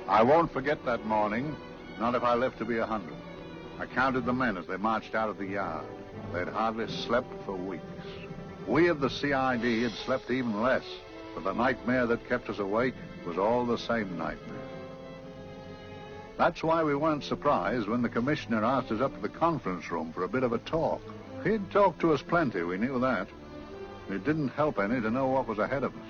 I won't forget that morning, not if I live to be 100. I counted the men as they marched out of the yard. They'd hardly slept for weeks. We of the CID had slept even less, but the nightmare that kept us awake was all the same nightmare. That's why we weren't surprised when the commissioner asked us up to the conference room for a bit of a talk. He'd talked to us plenty, we knew that. It didn't help any to know what was ahead of us.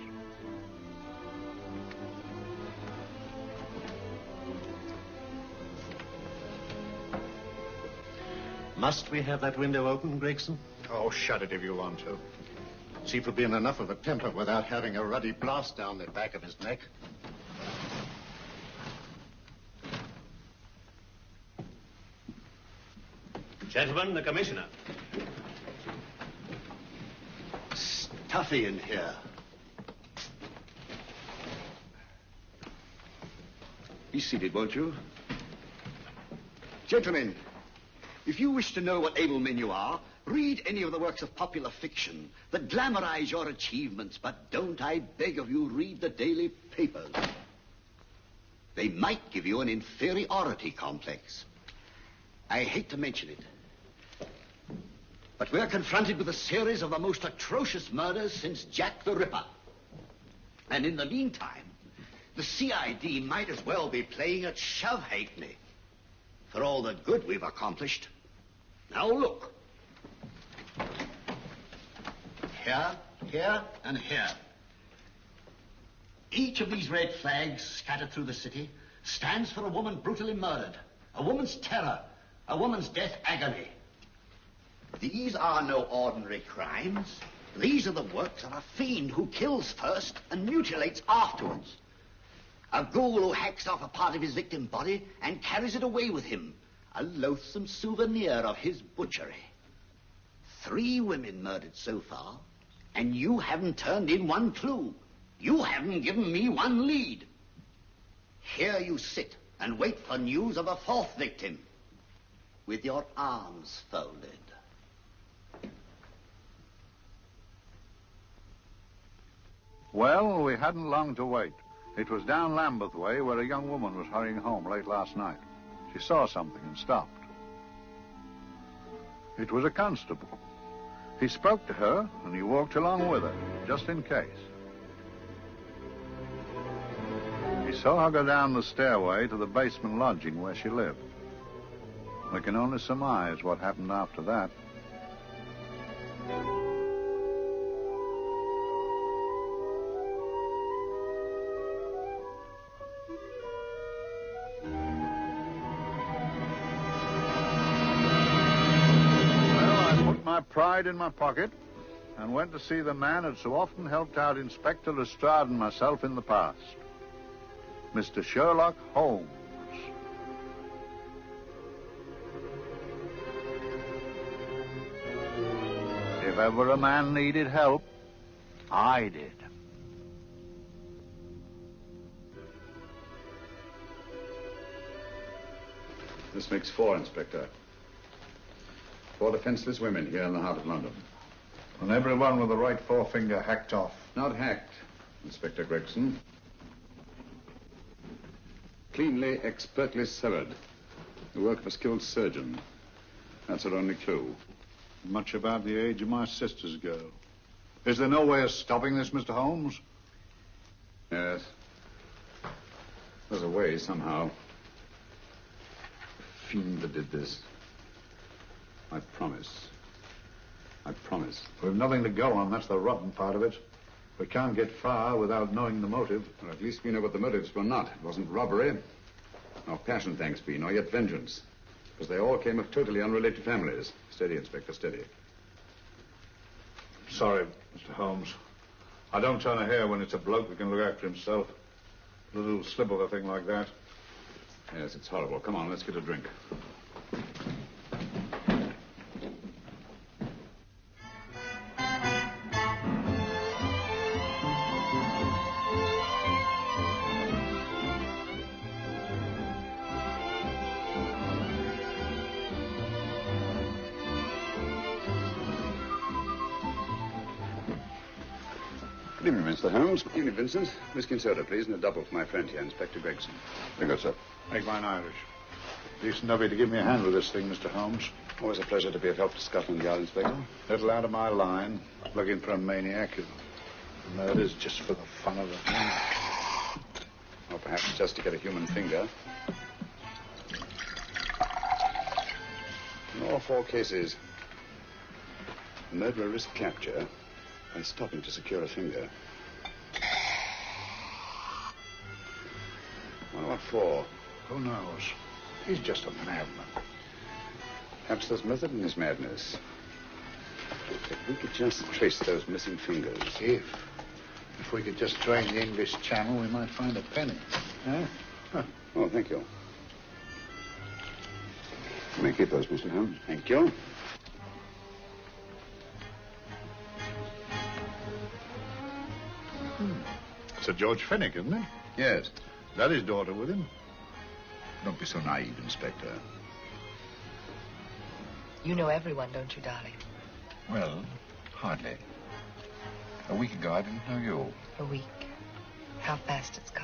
Must we have that window open, Gregson? Oh, shut it if you want to. Chief will be in enough of a temper without having a ruddy blast down the back of his neck. Gentlemen, the commissioner. Stuffy in here. Be seated, won't you? Gentlemen, if you wish to know what able men you are, read any of the works of popular fiction that glamorize your achievements, but don't, I beg of you, read the daily papers. They might give you an inferiority complex. I hate to mention it, but we're confronted with a series of the most atrocious murders since Jack the Ripper. And in the meantime, the CID might as well be playing at shove-halfpenny for all the good we've accomplished. Now look. Here, here, and here. Each of these red flags scattered through the city stands for a woman brutally murdered, a woman's terror, a woman's death agony. These are no ordinary crimes. These are the works of a fiend who kills first and mutilates afterwards. A ghoul who hacks off a part of his victim's body and carries it away with him, a loathsome souvenir of his butchery. 3 women murdered so far, and you haven't turned in one clue. You haven't given me one lead. Here you sit and wait for news of a 4th victim, with your arms folded. Well, we hadn't long to wait. It was down Lambeth Way where a young woman was hurrying home late last night. She saw something and stopped. It was a constable. He spoke to her and he walked along with her, just in case. He saw her go down the stairway to the basement lodging where she lived. We can only surmise what happened after that. Pride in my pocket and went to see the man who'd so often helped out Inspector Lestrade and myself in the past, Mr. Sherlock Holmes. If ever a man needed help, I did. This makes 4, Inspector. 4 defenseless women here in the heart of London. And everyone with the right forefinger hacked off. Not hacked, Inspector Gregson. Cleanly, expertly severed. The work of a skilled surgeon. That's our only clue. Much about the age of my sister's girl. Is there no way of stopping this, Mr. Holmes? Yes. There's a way, somehow. The fiend that did this. I promise. I promise. We've nothing to go on. That's the rotten part of it. We can't get far without knowing the motive. Well, at least we know what the motives were not. It wasn't robbery, nor passion, thanks be, nor yet vengeance. Because they all came of totally unrelated families. Steady, Inspector, steady. Sorry, Mr. Holmes. I don't turn a hair when it's a bloke that can look after himself. A little slip of a thing like that. Yes, it's horrible. Come on, let's get a drink. Good evening, Mr. Holmes. Good evening, Vincent. Whiskey and soda, please, and a double for my friend here, Inspector Gregson. Very good, sir. Make mine Irish. Decent of you to give me a hand with this thing, Mr. Holmes. Always a pleasure to be of help to Scotland Yard, Inspector. Little out of my line, looking for a maniac who murders just for the fun of it. Or perhaps just to get a human finger. In all 4 cases, the murderer risked capture by stopping to secure a finger. Well, what for? Who knows? He's just a madman. Perhaps there's method in his madness. If we could just trace those missing fingers. If we could just drain the English Channel, we might find a penny. Huh? Oh, thank you. You may keep those, Mr. Holmes. Thank you. Sir George Fenwick, isn't it? Yes. Is that his daughter with him? Don't be so naive, Inspector. You know everyone, don't you, darling? Well, hardly. A week ago, I didn't know you. A week. How fast it's gone.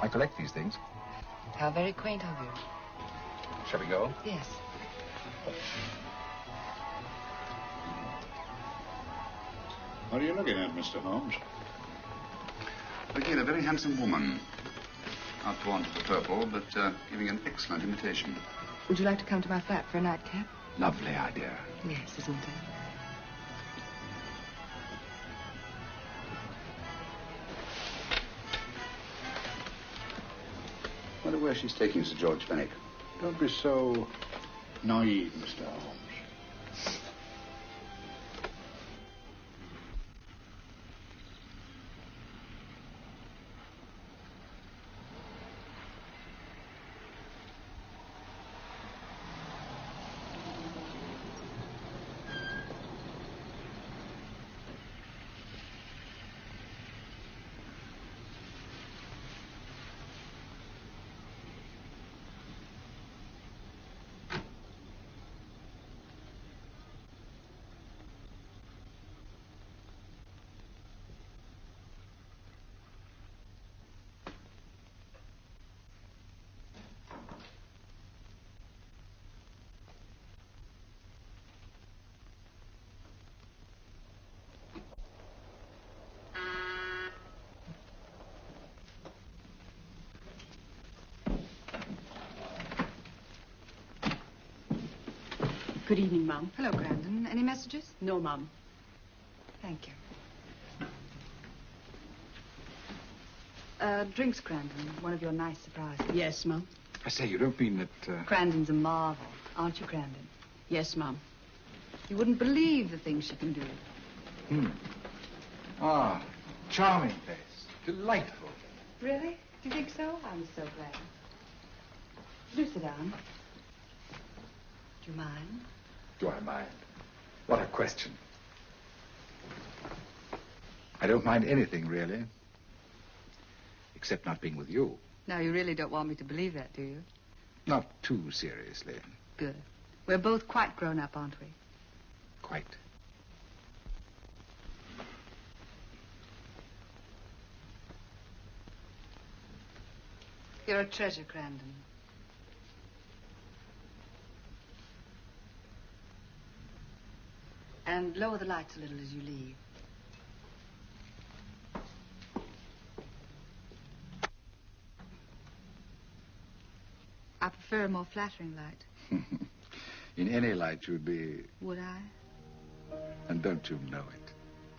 I collect these things. How very quaint of you. Shall we go? Yes. What are you looking at, Mr. Holmes? Looking at a very handsome woman. Not drawn to the purple, but giving an excellent imitation. Would you like to come to my flat for a nightcap? Lovely idea. Yes, isn't it? Wonder where she's taking Sir George Fenwick. Don't be so naive, Mr. Holmes. Good evening, Mum. Hello, Grandon. Any messages? No, Mum. Thank you. Drinks, Grandon. One of your nice surprises. Yes, Mum. I say, you don't mean that... Grandon's a marvel, aren't you, Grandon? Yes, Mum. You wouldn't believe the things she can do. Ah, charming place. Delightful. Really? Do you think so? I'm so glad. Do sit down. Do you mind? Do I mind? What a question. I don't mind anything, really. Except not being with you. Now, you really don't want me to believe that, do you? Not too seriously. Good. We're both quite grown up, aren't we? Quite. You're a treasure, Grandon. And lower the lights a little as you leave. I prefer a more flattering light. In any light, you'd be... Would I? And don't you know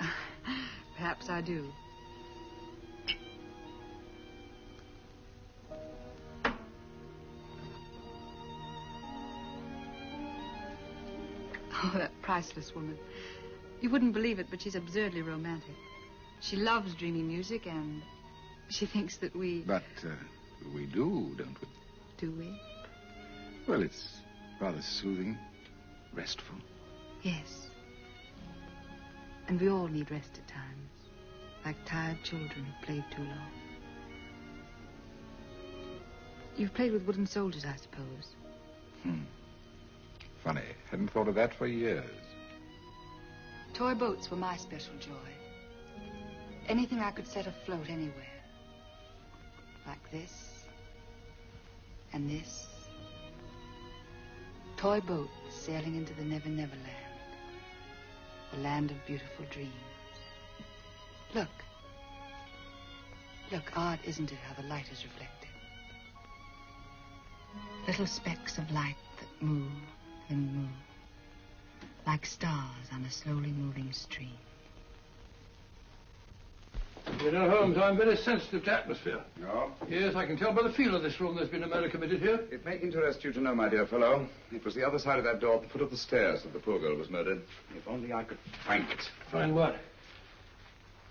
it? Perhaps I do. Oh, that priceless woman. You wouldn't believe it, but she's absurdly romantic. She loves dreamy music, and she thinks that we... But we do, don't we? Do we? Well, it's rather soothing, restful. Yes. And we all need rest at times. like tired children who played too long. You've played with wooden soldiers, I suppose. Funny. Hadn't thought of that for years. Toy boats were my special joy. Anything I could set afloat anywhere. Like this. And this. Toy boats sailing into the Never Never Land. The land of beautiful dreams. Look. Look, odd, isn't it, how the light is reflected? Little specks of light that move and move. Like stars on a slowly moving stream. You know, Holmes, I'm very sensitive to atmosphere. No? Yes, I can tell by the feel of this room there's been a murder committed here. It may interest you to know, my dear fellow, it was the other side of that door at the foot of the stairs that the poor girl was murdered. If only I could find it. Find what?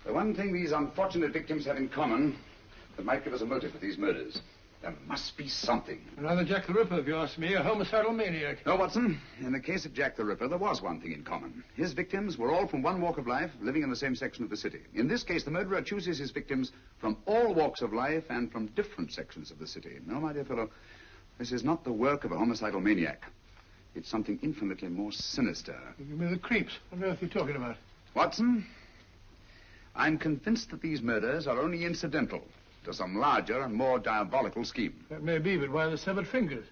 The one thing these unfortunate victims have in common that might give us a motive for these murders. There must be something. Another Jack the Ripper, if you ask me, a homicidal maniac. No, Watson. In the case of Jack the Ripper, there was one thing in common. His victims were all from one walk of life, living in the same section of the city. In this case, the murderer chooses his victims from all walks of life and from different sections of the city. No, my dear fellow, this is not the work of a homicidal maniac. It's something infinitely more sinister. You give me the creeps. What on earth are you talking about? Watson, I'm convinced that these murders are only incidental to some larger and more diabolical scheme. That may be, but why the severed fingers?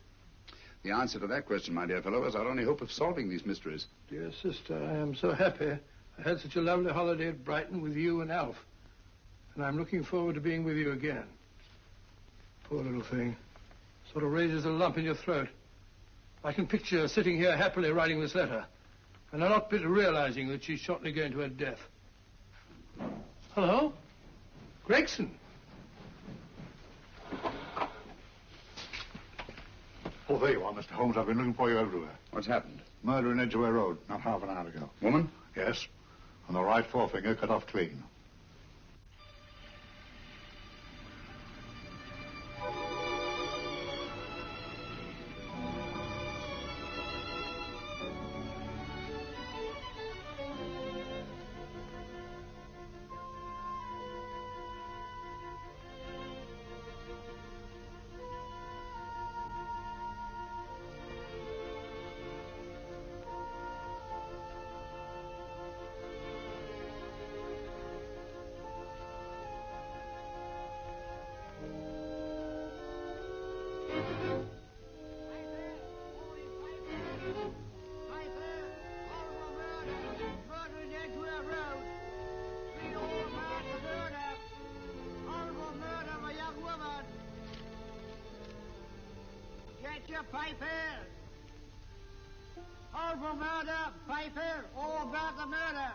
The answer to that question, my dear fellow, is our only hope of solving these mysteries. Dear sister, I am so happy. I had such a lovely holiday at Brighton with you and Alf. And I'm looking forward to being with you again. Poor little thing. Sort of raises a lump in your throat. I can picture her sitting here happily writing this letter. And a lot bit realizing that she's shortly going to her death. Hello? Gregson. Oh, there you are, Mr. Holmes. I've been looking for you everywhere. What's happened? Murder in Edgware Road, not half an hour ago. Woman? Yes. And the right forefinger cut off clean. Piper! Horrible murder, Piper! All about the murder!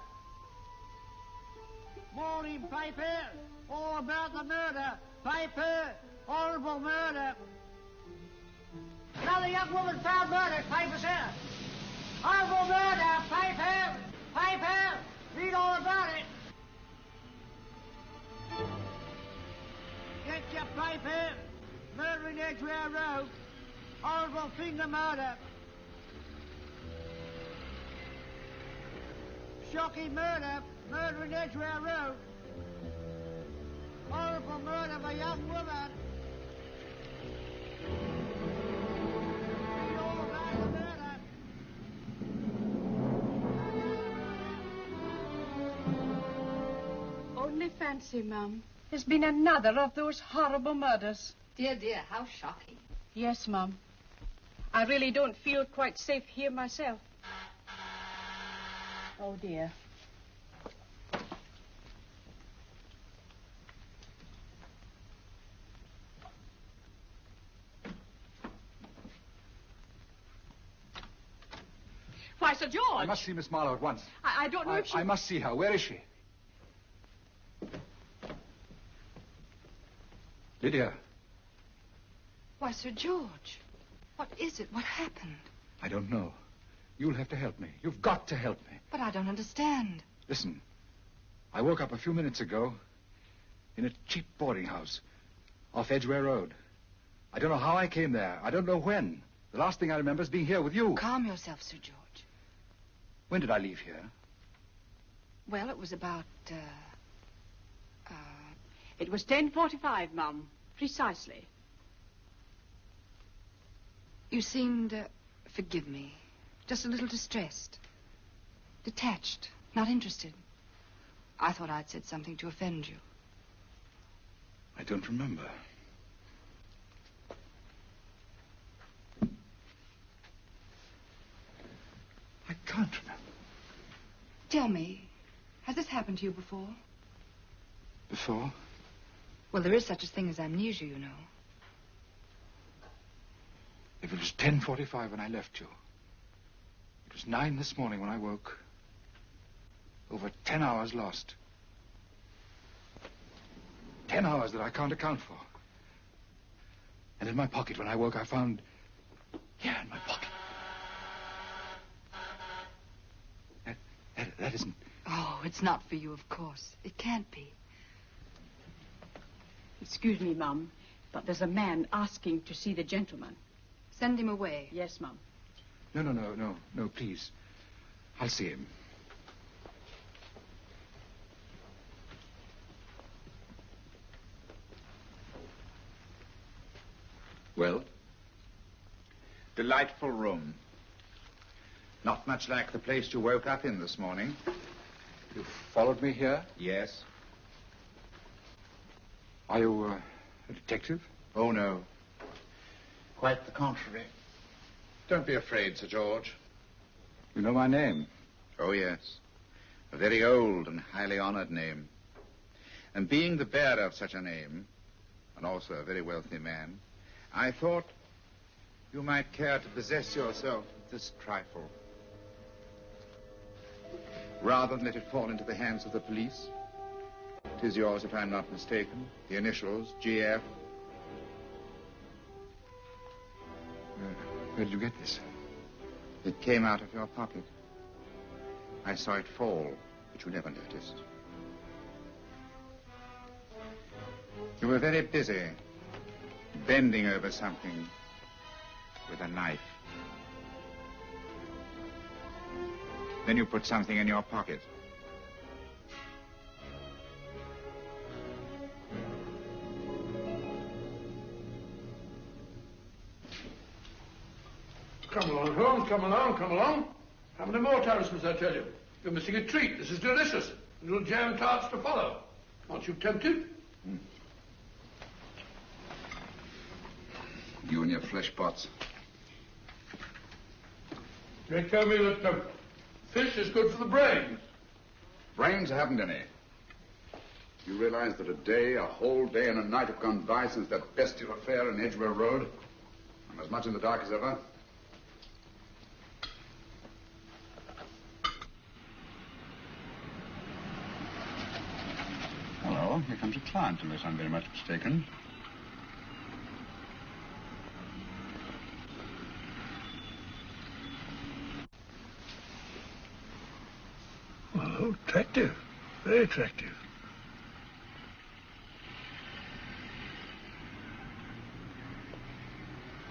Morning, Piper! All about the murder! Piper! Horrible murder! Another young woman found murdered, Piper, sir! Horrible murder, Piper! Piper! Read all about it! Get your Piper! Murder in Edgware Road! Horrible finger murder. Shocking murder. Murder in Edgware Road. Horrible murder of a young woman. Read all about the murder. Only fancy, Mum. There's been another of those horrible murders. Dear, dear, how shocking. Yes, Mum. I really don't feel quite safe here myself. Oh, dear. Why, Sir George! I must see Miss Marlowe at once. I don't know if she... I must see her. Where is she? Lydia. Why, Sir George, what is it? What happened? I don't know. You'll have to help me. You've got to help me. But I don't understand. Listen. I woke up a few minutes ago in a cheap boarding house off Edgware Road. I don't know how I came there. I don't know when. The last thing I remember is being here with you. Calm yourself, Sir George. When did I leave here? Well, it was about It was 10:45, Mum. Precisely. You seemed, forgive me, just a little distressed. Detached, not interested. I thought I'd said something to offend you. I don't remember. I can't remember. Tell me, has this happened to you before? Before? Well, there is such a thing as amnesia, you know. If it was 10:45 when I left you, it was 9 this morning when I woke. Over 10 hours lost. 10 hours that I can't account for. And in my pocket when I woke, I found... Here in my pocket. That isn't... Oh, it's not for you, of course. It can't be. Excuse me, Mum, but there's a man asking to see the gentleman. Send him away. Yes, Mum. No, please. I'll see him. Well? Delightful room. Not much like the place you woke up in this morning. You followed me here? Yes. Are you a detective? Oh, no. Quite the contrary. Don't be afraid, Sir George. You know my name? Oh, yes. A very old and highly honored name. And being the bearer of such a name, and also a very wealthy man, I thought you might care to possess yourself of this trifle. Rather than let it fall into the hands of the police. 'Tis yours, if I'm not mistaken. The initials, GF. Where did you get this? It came out of your pocket. I saw it fall, but you never noticed. You were very busy, bending over something with a knife. Then you put something in your pocket. Come along, Holmes, come along, come along. How many more times must I tell you? You're missing a treat. This is delicious. Little jam tarts to follow. Aren't you tempted? You and your flesh pots. They tell me that fish is good for the brains. Brains haven't any. You realize that a whole day and a night have gone by since that bestial affair in Edgware Road? I'm as much in the dark as ever. Hello, here comes a client, unless I'm very much mistaken. Oh, attractive. Very attractive.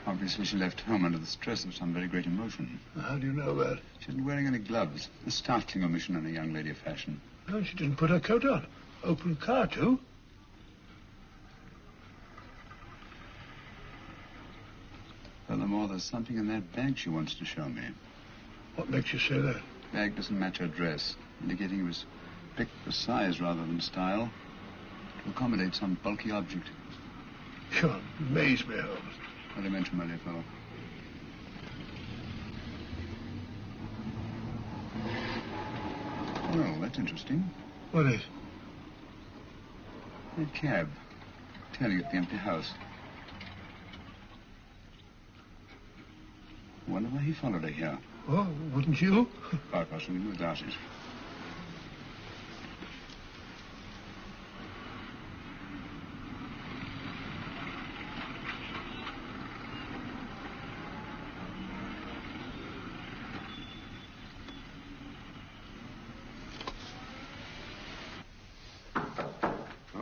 Obviously, she left home under the stress of some very great emotion. How do you know that? She isn't wearing any gloves. A startling omission in a young lady of fashion. No, she didn't put her coat on. Open car, too. Furthermore, there's something in that bag she wants to show me. What makes you say that? The bag doesn't match her dress, indicating it was picked for size rather than style, to accommodate some bulky object. You amaze me, Holmes. Not to mention, my dear fellow. Well, that's interesting. What is? That cab, tailing at the empty house. I wonder why he followed her here. Oh, wouldn't you? Quite possibly, without it.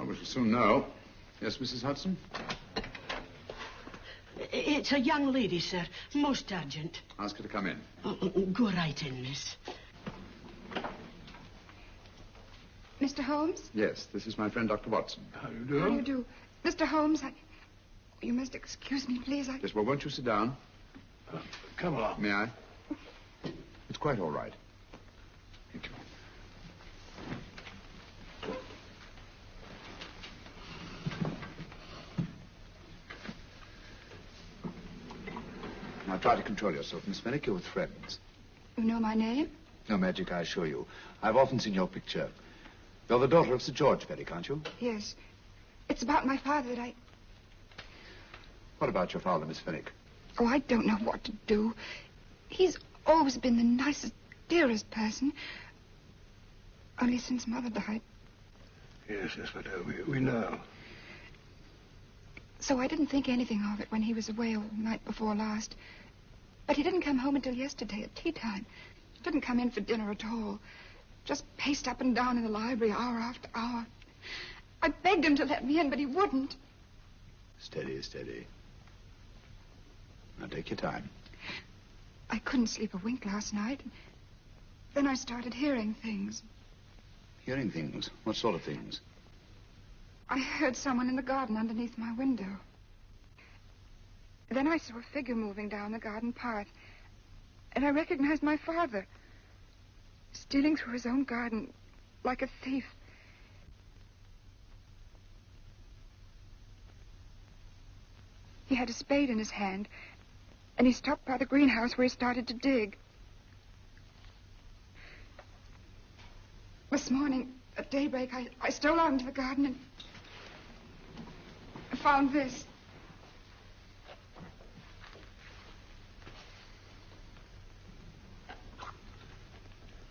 We shall soon know. Yes, Mrs. Hudson? It's a young lady, sir. Most urgent. Ask her to come in. Go right in, miss. Mr. Holmes? Yes, this is my friend, Dr. Watson. How do you do? How do you do? Mr. Holmes, you must excuse me, please. Yes, well, won't you sit down? Come along. May I? It's quite all right. Thank you. Now, try to control yourself, Miss Fenwick. You're with friends. You know my name? No magic, I assure you. I've often seen your picture. You're the daughter of Sir George Fenwick, aren't you? Yes. It's about my father that What about your father, Miss Fenwick? Oh, I don't know what to do. He's always been the nicest, dearest person. Only since Mother died. Yes, but we know. So I didn't think anything of it when he was away all night before last. But he didn't come home until yesterday at tea time. He didn't come in for dinner at all. Just paced up and down in the library hour after hour. I begged him to let me in, but he wouldn't. Steady, steady. Now, take your time. I couldn't sleep a wink last night. Then I started hearing things. Hearing things? What sort of things? I heard someone in the garden underneath my window. Then I saw a figure moving down the garden path. And I recognized my father. Stealing through his own garden like a thief. He had a spade in his hand, and he stopped by the greenhouse where he started to dig. This morning, at daybreak, I stole out into the garden and found this.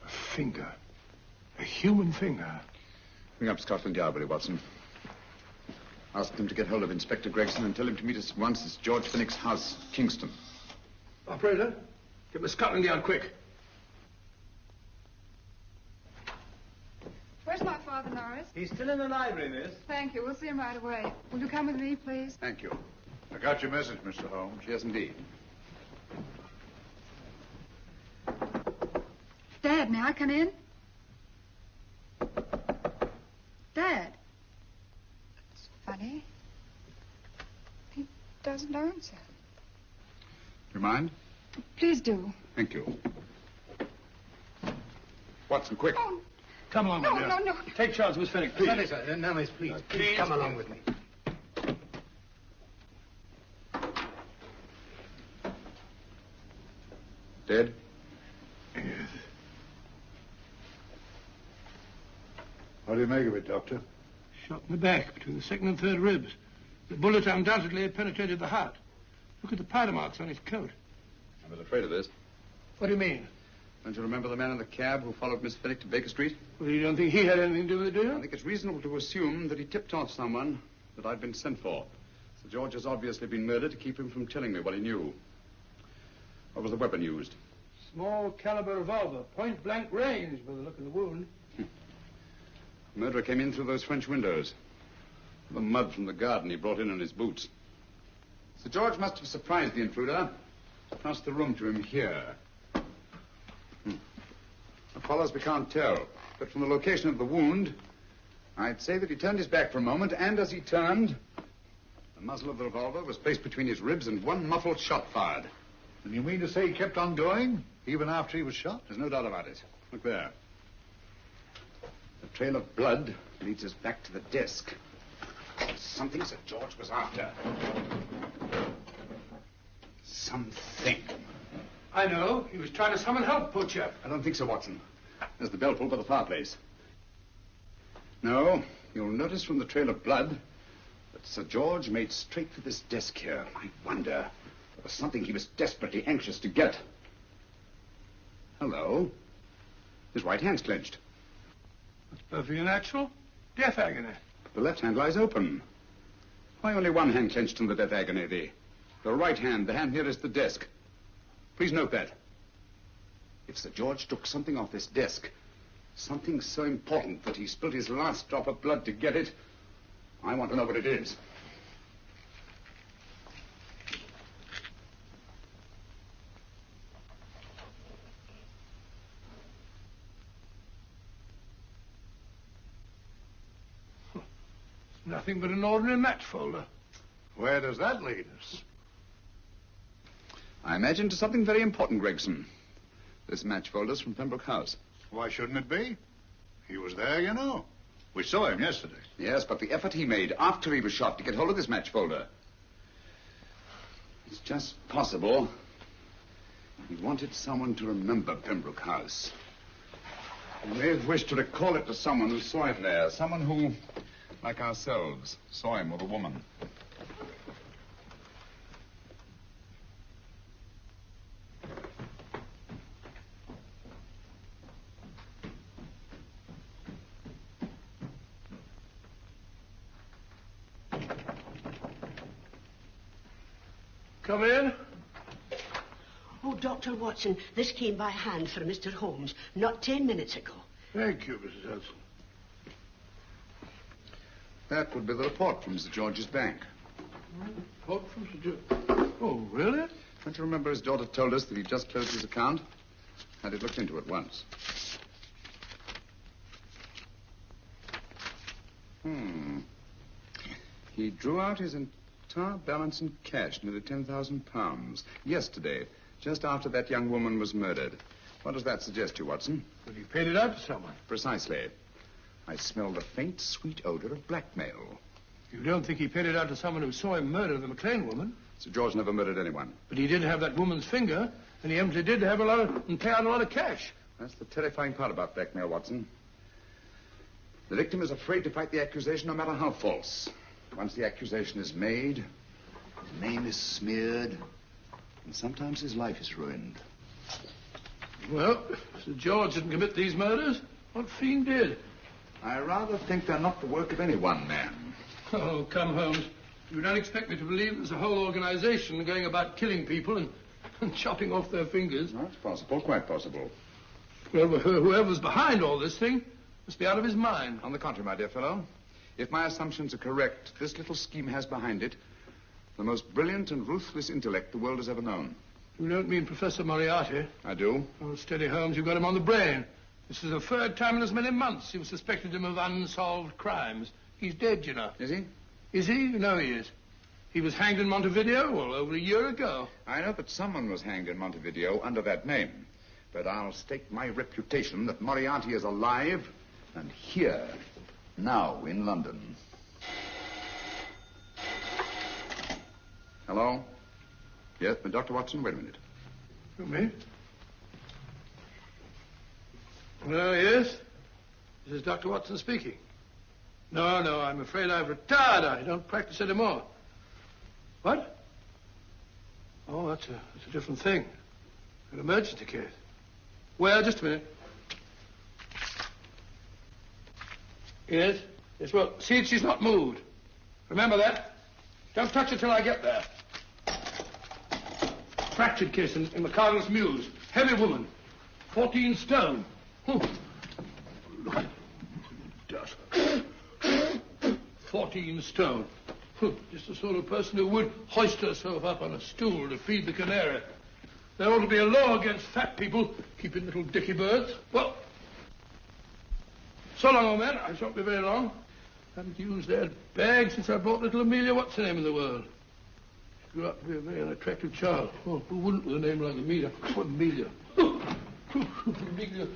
A finger. A human finger. Bring up Scotland Yard, will you, Watson? Ask them to get hold of Inspector Gregson and tell him to meet us at once at George Fenwick's house, Kingston. Operator, get me Scotland Yard quick. Where's my father, Norris? He's still in the library, miss. Thank you. We'll see him right away. Will you come with me, please? Thank you. I got your message, Mr. Holmes. Yes, indeed. Dad, may I come in? Dad. It's funny. He doesn't answer. You mind? Please do. Thank you. Watson, quick. Oh, Come along, no, my dear. no, no. Take charge, Miss Fenwick, please. Sorry, sir. No, miss, please. Please come along with me. Dead? Yes. What do you make of it, Doctor? Shot in the back, between the second and third ribs. The bullet undoubtedly had penetrated the heart. Look at the powder marks on his coat. I was afraid of this. What do you mean? Don't you remember the man in the cab who followed Miss Fenwick to Baker Street? Well, you don't think he had anything to do with it, do I you? think it's reasonable to assume that he tipped off someone that I'd been sent for. Sir George has obviously been murdered to keep him from telling me what he knew. What was the weapon used? Small caliber revolver, point blank range by the look of the wound. The murderer came in through those French windows. The mud from the garden he brought in on his boots. Sir George must have surprised the intruder. Crossed the room to him here. What follows we can't tell. But from the location of the wound, I'd say that he turned his back for a moment, and as he turned, the muzzle of the revolver was placed between his ribs and one muffled shot fired. And you mean to say he kept on going, even after he was shot? There's no doubt about it. Look there. The trail of blood leads us back to the desk. Something Sir George was after. Something. I know. He was trying to summon help, poor chap. I don't think so, Watson. There's the bell pull by the fireplace. No, you'll notice from the trail of blood that Sir George made straight for this desk here. I wonder. There was something he was desperately anxious to get. Hello. His right hand's clenched. That's perfectly natural. Death agony. The left hand lies open. Why only one hand clenched in the death agony? The right hand, the hand nearest the desk. Please note that. If Sir George took something off this desk, something so important that he spilled his last drop of blood to get it, I want to know what it is. Nothing but an ordinary match folder. Where does that lead us? I imagine to something very important, Gregson. This match folder's from Pembroke House. Why shouldn't it be? He was there, you know. We saw him yesterday. Yes, but the effort he made after he was shot to get hold of this match folder. It's just possible he wanted someone to remember Pembroke House. He may have wished to recall it to someone who saw him there. Someone who, like ourselves, saw him with a woman. Come in. Oh, Dr. Watson, this came by hand for Mr. Holmes not 10 minutes ago. Thank you, Mrs. Hudson. That would be the report from Mr. George's bank. Report from Sir George. Oh, really? Don't you remember his daughter told us that he'd just closed his account? Had it looked into at once. He drew out his entire balance in cash, nearly £10,000, yesterday, just after that young woman was murdered. What does that suggest you, Watson? Well, he paid it out to someone. Precisely. I smelled a faint, sweet odor of blackmail. You don't think he paid it out to someone who saw him murder the McLean woman? Sir George never murdered anyone. But he did have that woman's finger, and he evidently did have and pay out a lot of cash. That's the terrifying part about blackmail, Watson. The victim is afraid to fight the accusation, no matter how false. Once the accusation is made, his name is smeared, and sometimes his life is ruined. Well, Sir George didn't commit these murders. What fiend did? I rather think they're not the work of any one man. Oh, come, Holmes. You don't expect me to believe there's a whole organization going about killing people and chopping off their fingers. No, it's possible, quite possible. Well, whoever's behind all this thing must be out of his mind. On the contrary, my dear fellow, if my assumptions are correct, this little scheme has behind it the most brilliant and ruthless intellect the world has ever known. You don't mean Professor Moriarty? I do. Oh, steady, Holmes. You've got him on the brain. This is the third time in as many months you've suspected him of unsolved crimes. He's dead, you know. Is he? Is he? You know he is. He was hanged in Montevideo, well, over a year ago. I know that someone was hanged in Montevideo under that name. But I'll stake my reputation that Moriarty is alive and here, now, in London. Hello? Yes, but Dr. Watson, wait a minute. You me? Yes? This is Dr. Watson speaking. No, I'm afraid I've retired. I don't practice anymore. What? Oh, that's a different thing. An emergency case. Well, just a minute. Yes? Yes, well, see that she's not moved. Remember that? Don't touch her till I get there. Fractured case in McCardle's Mews. Heavy woman. 14 stone. Look at it. Dust. 14 stone. Just the sort of person who would hoist herself up on a stool to feed the canary. There ought to be a law against fat people keeping little dicky birds. Well, so long, old man. I shan't be very long. Haven't used that bag since I brought little Amelia. What's the name in the world? She grew up to be a very unattractive child. Oh, who wouldn't with a name like Amelia? Oh, Amelia. Amelia.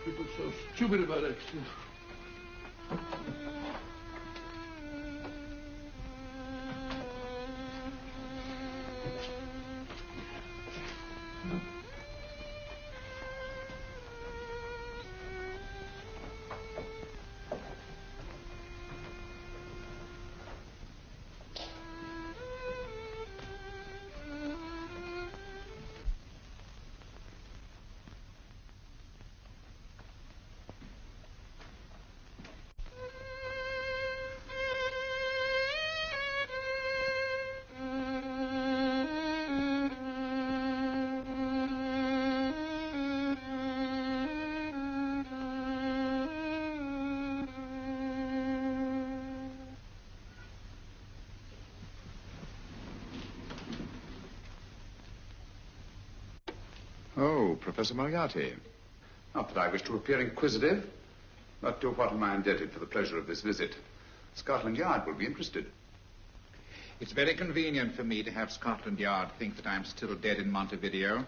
People so stupid about accidents. Oh, Professor Moriarty. Not that I wish to appear inquisitive, but to what am I indebted for the pleasure of this visit? Scotland Yard will be interested. It's very convenient for me to have Scotland Yard think that I'm still dead in Montevideo.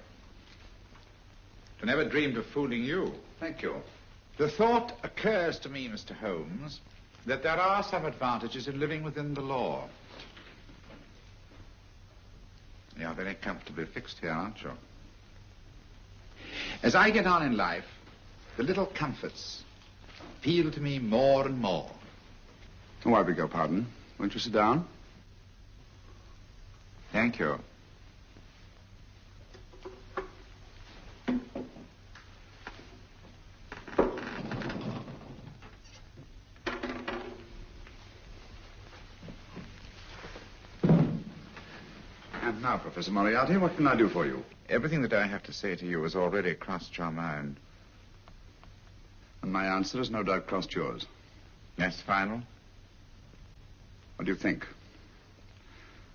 I never dreamed of fooling you. Thank you. The thought occurs to me, Mr. Holmes, that there are some advantages in living within the law. You're very comfortably fixed here, aren't you? As I get on in life, the little comforts appeal to me more and more. Oh, I beg your pardon. Won't you sit down? Thank you. And now, Professor Moriarty, what can I do for you? Everything that I have to say to you has already crossed your mind. And my answer has no doubt crossed yours. That's final? What do you think?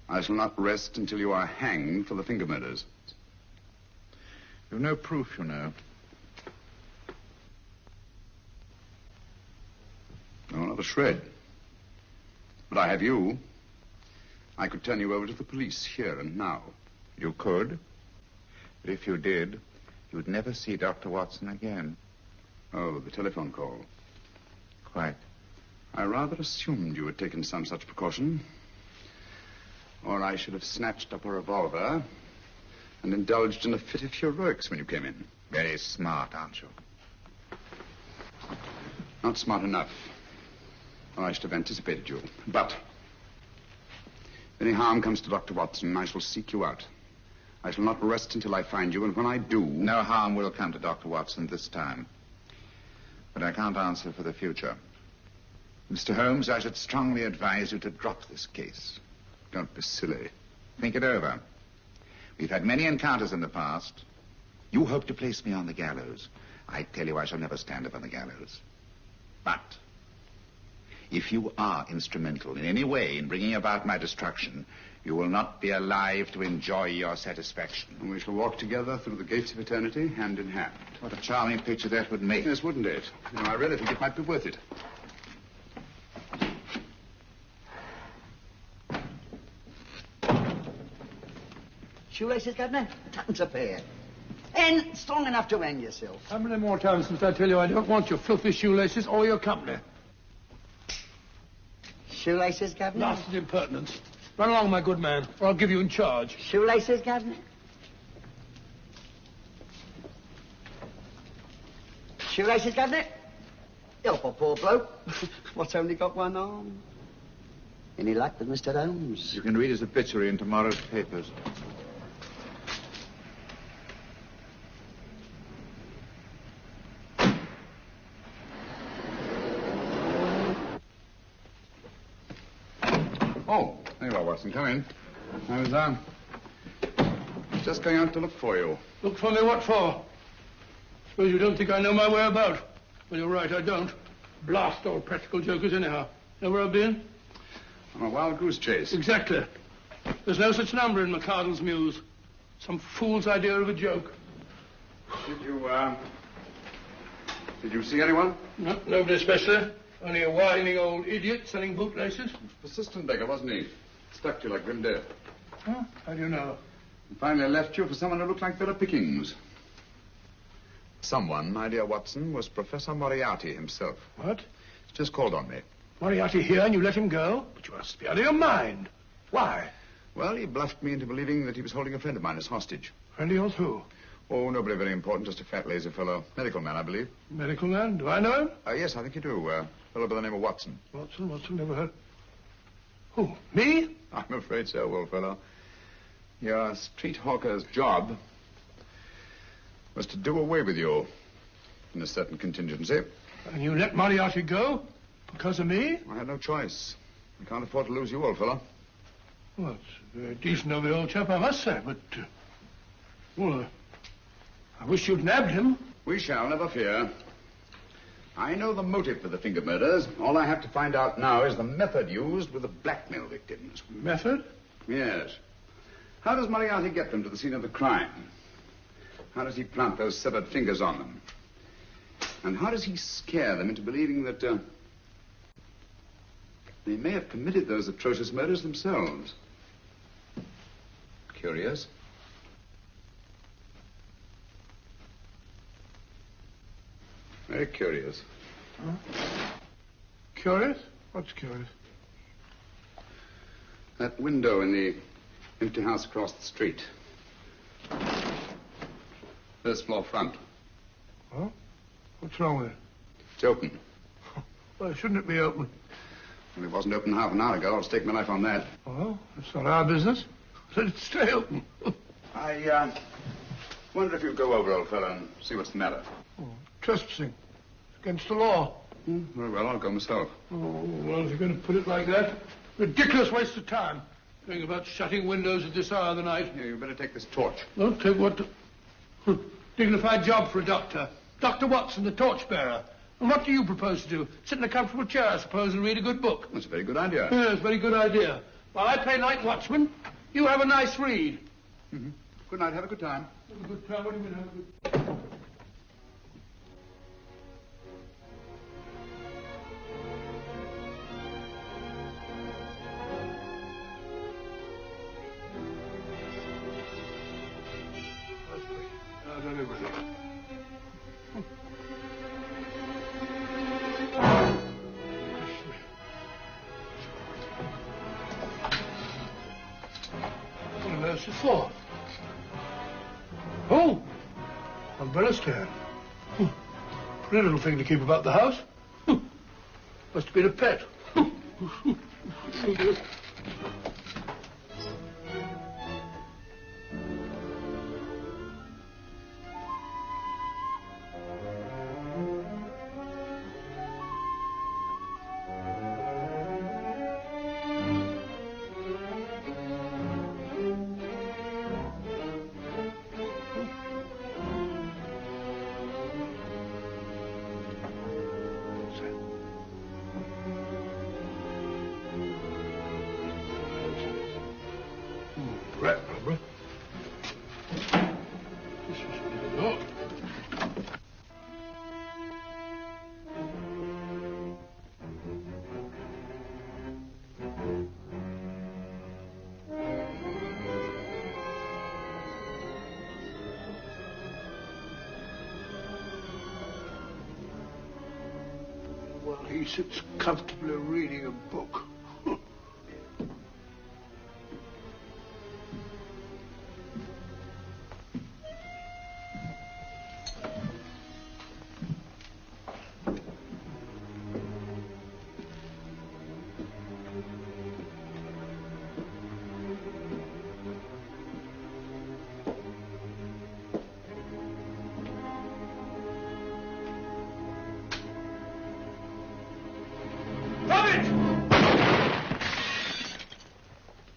I shall not rest until you are hanged for the finger murders. You've no proof, you know. No, not a shred. But I have you. I could turn you over to the police here and now. You could. But if you did, you'd never see Dr. Watson again. Oh, the telephone call. Quite. I rather assumed you had taken some such precaution. Or I should have snatched up a revolver and indulged in a fit of heroics when you came in. Very smart, aren't you? Not smart enough. Or I should have anticipated you. But if any harm comes to Dr. Watson, I shall seek you out. I shall not rest until I find you, and when I do... No harm will come to Dr. Watson this time. But I can't answer for the future. Mr. Holmes, I should strongly advise you to drop this case. Don't be silly. Think it over. We've had many encounters in the past. You hope to place me on the gallows. I tell you I shall never stand up on the gallows. But if you are instrumental in any way in bringing about my destruction, you will not be alive to enjoy your satisfaction. And we shall walk together through the gates of eternity, hand in hand. What a charming picture that would make. Yes, wouldn't it? You know, I really think it might be worth it. Shoelaces, Governor? Tuppence a pair. And strong enough to hang yourself. How many more times since I tell you I don't want your filthy shoelaces or your company? Shoelaces, Governor? Nasty impertinence. Run along, my good man, or I'll give you in charge. Shoelaces, Governor? Shoelaces, Governor? Help a poor bloke. What's only got one arm? Any luck with Mr. Holmes? You can read his obituary in tomorrow's papers. Oh, there you are, Watson. Come in. I was just going out to look for you. Look for me what for? Suppose you don't think I know my way about. Well, you're right, I don't. Blast all practical jokers anyhow. Know where I've been? On a wild goose chase. Exactly. There's no such number in McCardle's Muse. Some fool's idea of a joke. Did you see anyone? No, nobody especially. Only a whining old idiot selling bootlaces. Persistent beggar, wasn't he? Stuck to you like grim death. Huh? How do you know? And finally left you for someone who looked like Bella Pickings. Someone, my dear Watson, was Professor Moriarty himself. What? He's just called on me. Moriarty here and you let him go? But you must be out of your mind. Why? Well, he bluffed me into believing that he was holding a friend of mine as hostage. Friend of yours who? Oh, nobody very important, just a fat, lazy fellow. Medical man, I believe. Medical man? Do I know him? Yes, I think you do. A fellow by the name of Watson. Watson, never heard. Who, me? I'm afraid so, old fellow. Your street hawker's job was to do away with you in a certain contingency. And you let Moriarty go? Because of me? I had no choice. I can't afford to lose you, old fellow. Well, it's very decent of the old chap, I must say, but... well, I wish you'd nabbed him. We shall, never fear. I know the motive for the finger murders. All I have to find out now is the method used with the blackmail victims. Method? Yes. How does Moriarty get them to the scene of the crime? How does he plant those severed fingers on them? And how does he scare them into believing that they may have committed those atrocious murders themselves? Curious. Very curious. Huh? Curious? What's curious? That window in the empty house across the street. First floor front. Oh? What's wrong with it? It's open. Why shouldn't it be open? Well, it wasn't open half an hour ago. I'll stake my life on that. Oh, that's not our business. Let it stay open. I wonder if you'd go over, old fellow, and see what's the matter. Oh, trespassing. It's against the law. Very well, I'll go myself. Oh, well, if you're going to put it like that, ridiculous waste of time. Going about shutting windows at this hour of the night. Yeah, you better take this torch. Well, take what? Dignified job for a doctor. Dr. Watson, the torchbearer. And what do you propose to do? Sit in a comfortable chair, I suppose, and read a good book? That's a very good idea. Yes, very good idea. While I play night watchman, you have a nice read. Mm-hmm. Good night. Have a good time. Have a good time? What do you mean, have a good time? For? Oh, umbrella stand. Pretty little thing to keep about the house. Must have been a pet. He sits comfortably reading a book.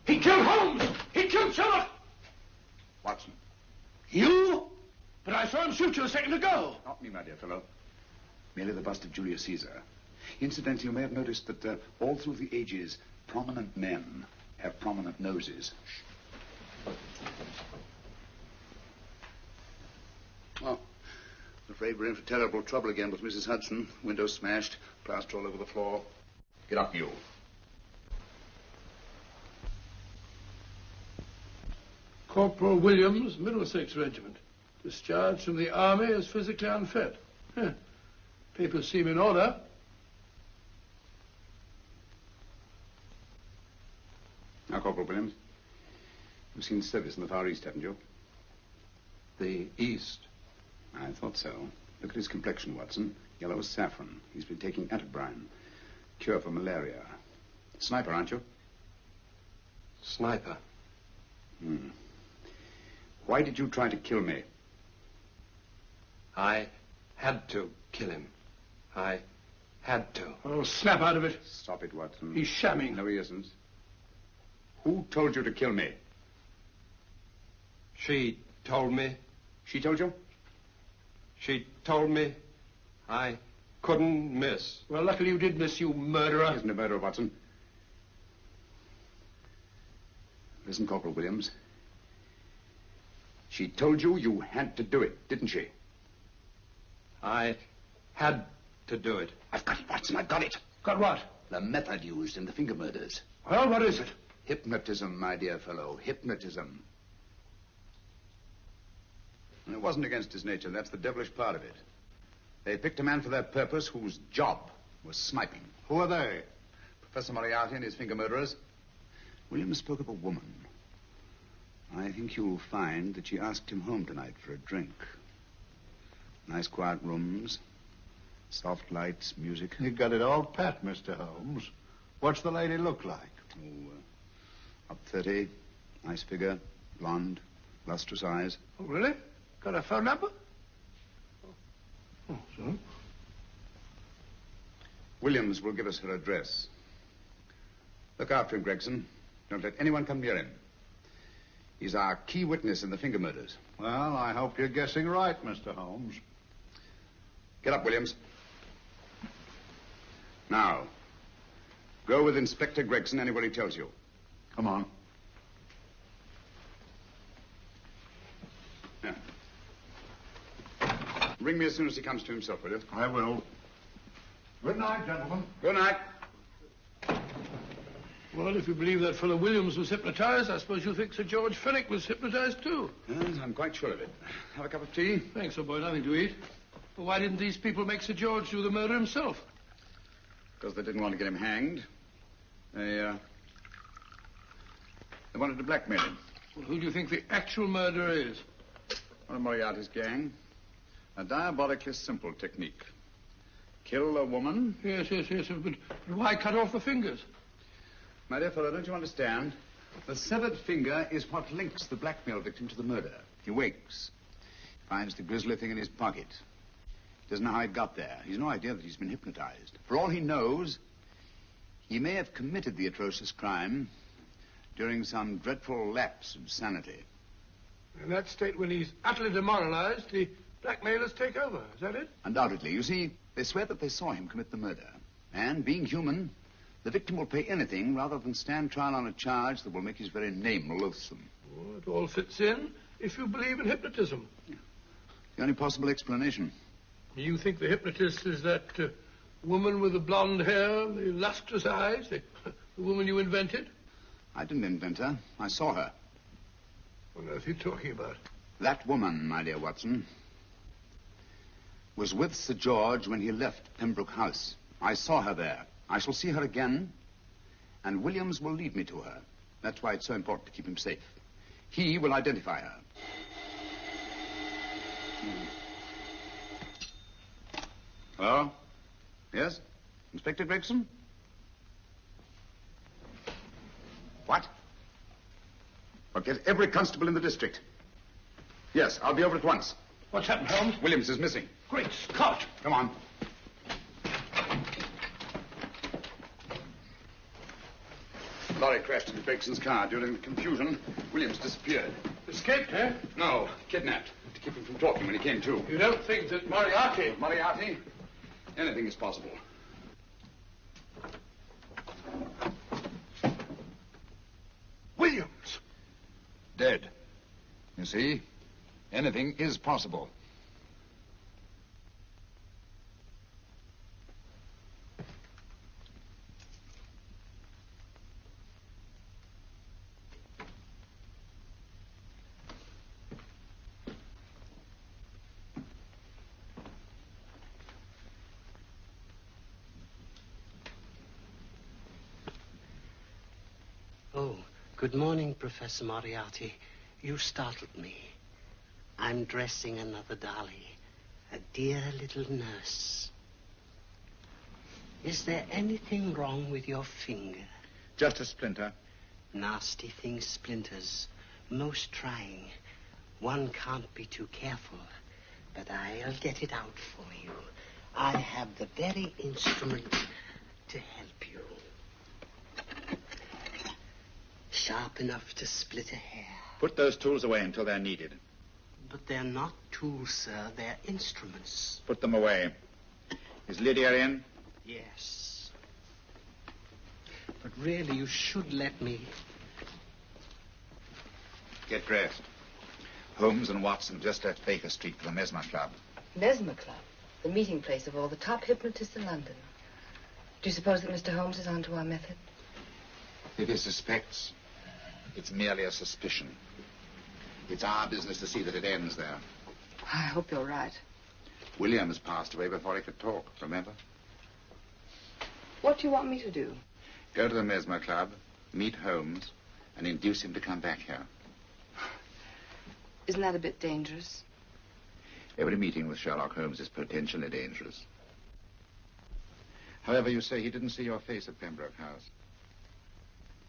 He killed Holmes! He killed Sherlock! Watson. You? But I saw him shoot you a second ago. Not me, my dear fellow. Merely the bust of Julius Caesar. Incidentally, you may have noticed that all through the ages, prominent men have prominent noses. Oh, I'm afraid we're in for terrible trouble again with Mrs. Hudson. Windows smashed, plaster all over the floor. Get up, you. Corporal Williams, Middlesex Regiment. Discharged from the army as physically unfit. Papers seem in order. Now, Corporal Williams, you've seen service in the Far East, haven't you? The East? I thought so. Look at his complexion, Watson. Yellow as saffron. He's been taking atabrine. Cure for malaria. Sniper, aren't you? Sniper. Why did you try to kill me? I had to kill him. I had to. Oh, snap out of it. Stop it, Watson. He's shamming. No, he isn't. Who told you to kill me? She told me. She told you? She told me I couldn't miss. Well, luckily you did miss, you murderer. He isn't a murderer, Watson. Listen, Corporal Williams. She told you you had to do it, didn't she? I had to do it. I've got it, Watson, I've got it. Got what? The method used in the finger murders. Well, what is it? Hypnotism, my dear fellow, hypnotism. And it wasn't against his nature, that's the devilish part of it. They picked a man for their purpose whose job was sniping. Who are they? Professor Moriarty and his finger murderers. Williams spoke of a woman. I think you'll find that she asked him home tonight for a drink. Nice quiet rooms, soft lights, music. You got it all pat, Mr. Holmes. What's the lady look like? Oh, up 30, nice figure, blonde, lustrous eyes. Oh, really? Got a phone number? Oh, so? Williams will give us her address. Look after him, Gregson. Don't let anyone come near him. He's our key witness in the finger murders. Well, I hope you're guessing right, Mr. Holmes. Get up, Williams. Now, go with Inspector Gregson anywhere he tells you. Come on. Yeah. Ring me as soon as he comes to himself, will you? I will. Good night, gentlemen. Good night. Well, if you believe that fellow Williams was hypnotized, I suppose you think Sir George Fenwick was hypnotized, too. Yes, I'm quite sure of it. Have a cup of tea? Thanks, old boy. Nothing to eat. But why didn't these people make Sir George do the murder himself? Because they didn't want to get him hanged. They wanted to blackmail him. Well, who do you think the actual murderer is? One of Moriarty's gang. A diabolically simple technique. Kill a woman. Yes. But why cut off the fingers? My dear fellow, don't you understand? The severed finger is what links the blackmail victim to the murder. He wakes, finds the grisly thing in his pocket. Doesn't know how it got there. He's no idea that he's been hypnotized. For all he knows, he may have committed the atrocious crime during some dreadful lapse of sanity. In that state, when he's utterly demoralized, the blackmailers take over. Is that it? Undoubtedly. You see, they swear that they saw him commit the murder. And being human, the victim will pay anything rather than stand trial on a charge that will make his very name loathsome. Oh, it all fits in if you believe in hypnotism. Yeah. The only possible explanation. You think the hypnotist is that woman with the blonde hair, the lustrous eyes, the woman you invented? I didn't invent her. I saw her. What on earth are you talking about? That woman, my dear Watson, was with Sir George when he left Pembroke House. I saw her there. I shall see her again, and Williams will lead me to her. That's why it's so important to keep him safe. He will identify her. Hello? Yes? Inspector Gregson? What? Well, get every constable in the district. Yes, I'll be over at once. What's happened, Holmes? Williams is missing. Great Scott! Come on. Lorry crashed into Gregson's car. During the confusion, Williams disappeared. Escaped, eh? No, kidnapped. To keep him from talking when he came to. You don't think that Moriarty... Moriarty? Anything is possible. Williams! Dead. You see, anything is possible. Oh, good morning, Professor Moriarty. You startled me. I'm dressing another dolly, a dear little nurse. Is there anything wrong with your finger? Just a splinter. Nasty things, splinters. Most trying. One can't be too careful, but I'll get it out for you. I have the very instrument to help you. Sharp enough to split a hair. Put those tools away until they're needed. But they're not tools, sir. They're instruments. Put them away. Is Lydia in? Yes. But really, you should let me. Get dressed. Holmes and Watson just left Baker Street for the Mesmer Club. Mesmer Club? The meeting place of all the top hypnotists in London. Do you suppose that Mr. Holmes is onto our method? If he suspects, it's merely a suspicion. It's our business to see that it ends there. I hope you're right. Williams passed away before he could talk, remember? What do you want me to do? Go to the Mesmer Club, meet Holmes, and induce him to come back here. Isn't that a bit dangerous? Every meeting with Sherlock Holmes is potentially dangerous. However, you say he didn't see your face at Pembroke House.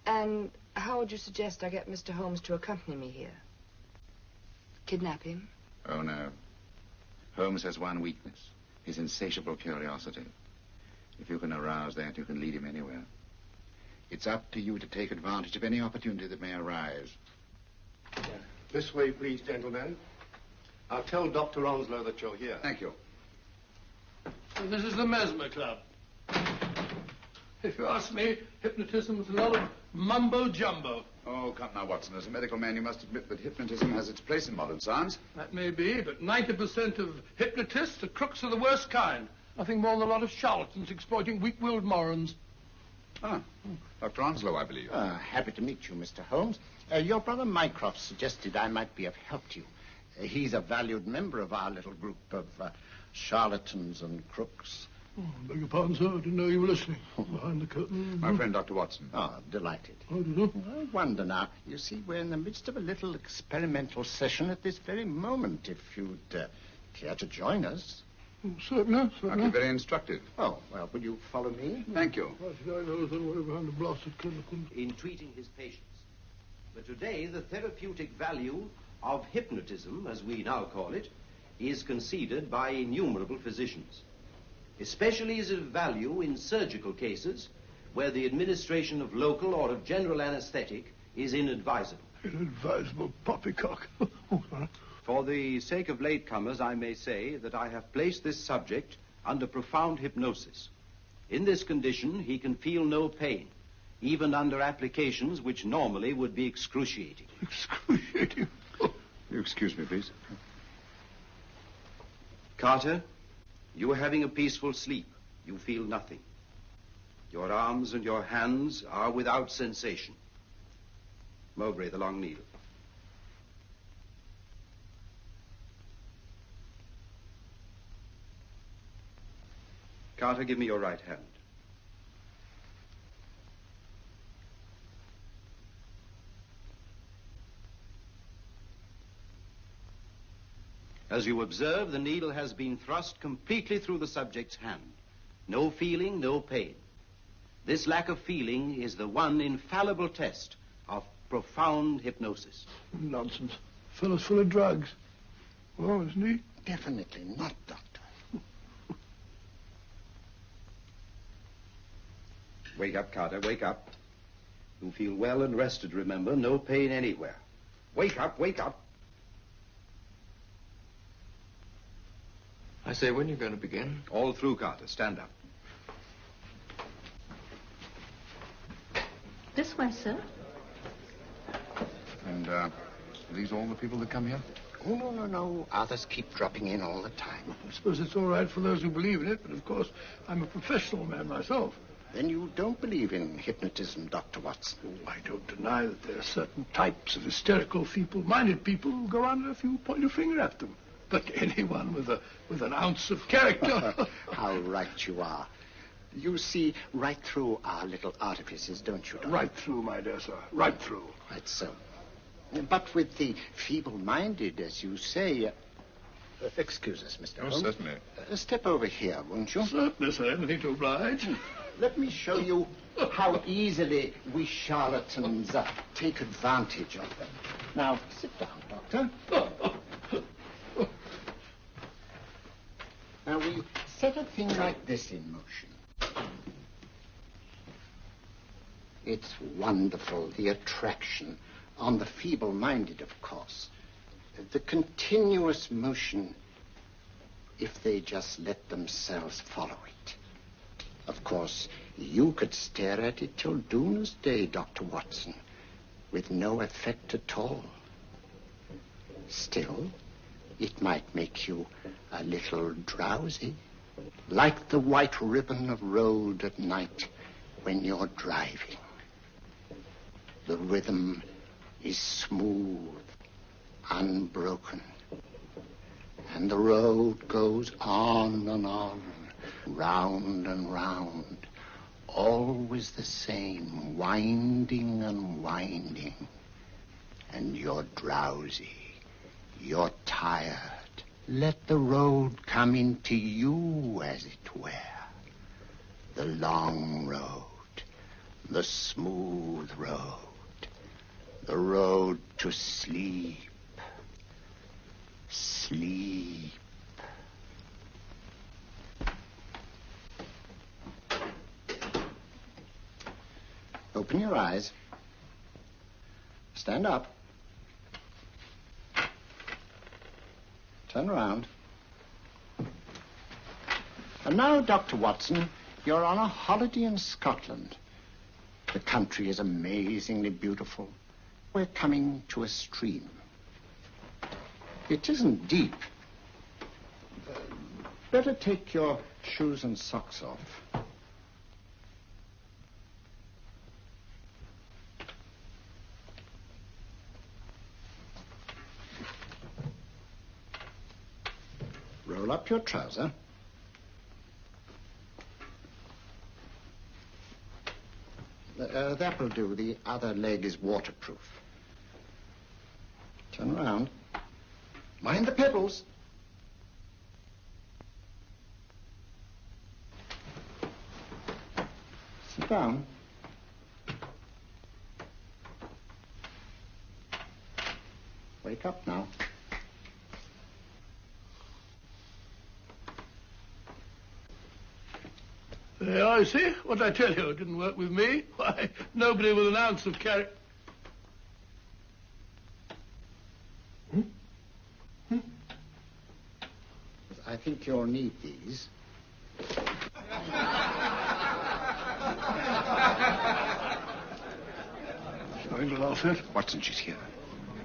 And how would you suggest I get Mr. Holmes to accompany me here? Kidnap him? Oh, no. Holmes has one weakness, his insatiable curiosity. If you can arouse that, you can lead him anywhere. It's up to you to take advantage of any opportunity that may arise. This way, please, gentlemen. I'll tell Dr. Onslow that you're here. Thank you. So this is the Mesmer Club. If you ask me, hypnotism is a lot of mumbo-jumbo. Oh, come now, Watson. As a medical man, you must admit that hypnotism has its place in modern science. That may be, but 90% of hypnotists are crooks of the worst kind. Nothing more than a lot of charlatans exploiting weak-willed morons. Ah, Dr. Onslow, I believe. Happy to meet you, Mr. Holmes. Your brother Mycroft suggested I might be of help to you. He's a valued member of our little group of charlatans and crooks. Oh, beg your pardon, sir. I didn't know you were listening. Behind the curtain. My friend, Dr. Watson. Oh, delighted. Oh, do you? I wonder now. You see, we're in the midst of a little experimental session at this very moment. If you'd care to join us. Oh, certainly. That'd be very instructive. Oh, well, will you follow me? Thank you. In treating his patients. But today, the therapeutic value of hypnotism, as we now call it, is conceded by innumerable physicians. Especially is it of value in surgical cases where the administration of local or of general anesthetic is inadvisable. Inadvisable poppycock. For the sake of latecomers, I may say that I have placed this subject under profound hypnosis. In this condition, he can feel no pain, even under applications which normally would be excruciating. Excruciating? You excuse me, please. Carter, you are having a peaceful sleep. You feel nothing. Your arms and your hands are without sensation. Mowbray, the long needle. Carter, give me your right hand. As you observe, the needle has been thrust completely through the subject's hand. No feeling, no pain. This lack of feeling is the one infallible test of profound hypnosis. Nonsense. Fellow's full of drugs. Oh, isn't he? Definitely not, Doctor. Wake up, Carter, wake up. You feel well and rested, remember. No pain anywhere. Wake up, wake up. I say, when are you going to begin? All through, Carter. Stand up. This way, sir. And, are these all the people that come here? Oh, no. Others keep dropping in all the time. I suppose it's all right for those who believe in it, but of course, I'm a professional man myself. Then you don't believe in hypnotism, Dr. Watson? Oh, I don't deny that there are certain types of hysterical, feeble-minded people who go on if you point your finger at them. But anyone with an ounce of character... How right you are. You see right through our little artifices, don't you, Doctor? Right through, my dear sir. Right through. Quite so. But with the feeble-minded, as you say... excuse us, Mr. Holmes. Certainly. Step over here, won't you? Certainly, sir. Anything to oblige. Let me show you how easily we charlatans take advantage of them. Now, sit down, Doctor. Now, we set a thing like this in motion. It's wonderful, the attraction on the feeble-minded, of course. The continuous motion, if they just let themselves follow it. Of course, you could stare at it till doomsday, Dr. Watson, with no effect at all. Still, it might make you a little drowsy, like the white ribbon of road at night when you're driving. The rhythm is smooth, unbroken, and the road goes on and on, round and round, always the same, winding and winding. And you're drowsy, you're tired. Let the road come into you, as it were. The long road, the smooth road, the road to sleep. Sleep. Open your eyes. Stand up. Turn around. And now, Dr. Watson, you're on a holiday in Scotland. The country is amazingly beautiful. We're coming to a stream. It isn't deep. Better take your shoes and socks off. Roll up your trouser. That will do. The other leg is waterproof. Turn around. Mind the pebbles. Sit down. Wake up now. There, I see. What did I tell you? It didn't work with me. Why, nobody with an ounce of character. I think you'll need these. Going to laugh at? Watson, she's here.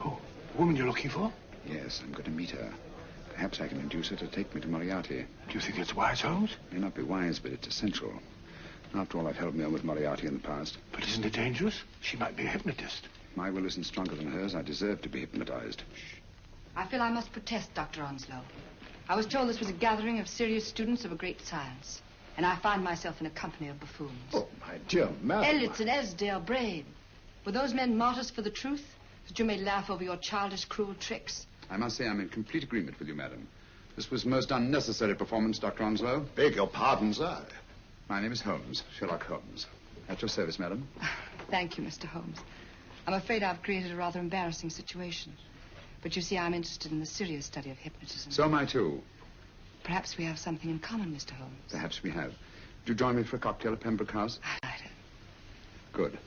Oh, the woman you're looking for? Yes, I'm going to meet her. Perhaps I can induce her to take me to Moriarty. Do you think it's wise, Holmes? It may not be wise, but it's essential. After all, I've held me on with Moriarty in the past. But isn't it dangerous? She might be a hypnotist. My will isn't stronger than hers. I deserve to be hypnotized. I feel I must protest, Dr. Onslow. I was told this was a gathering of serious students of a great science, and I find myself in a company of buffoons. Oh, my dear madam. Elliot's and Esdale, Braid. Were those men martyrs for the truth, that you may laugh over your childish, cruel tricks? I must say I'm in complete agreement with you, madam. This was most unnecessary performance, Dr. Onslow. Beg your pardon, sir. My name is Holmes, Sherlock Holmes. At your service, madam. Thank you, Mr. Holmes. I'm afraid I've created a rather embarrassing situation. But you see, I'm interested in the serious study of hypnotism. So am I, too. Perhaps we have something in common, Mr. Holmes. Perhaps we have. Would you join me for a cocktail at Pembroke House? I'd like it. Good.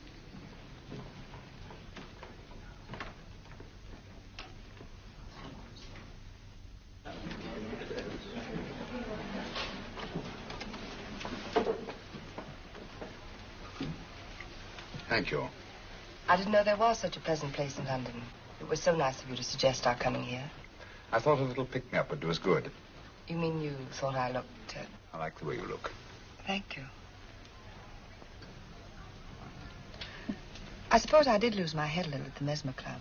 Thank you. I didn't know there was such a pleasant place in London. It was so nice of you to suggest our coming here. I thought a little pick-me-up would do us good. You mean you thought I looked... I like the way you look. Thank you. I suppose I did lose my head a little at the Mesmer Club.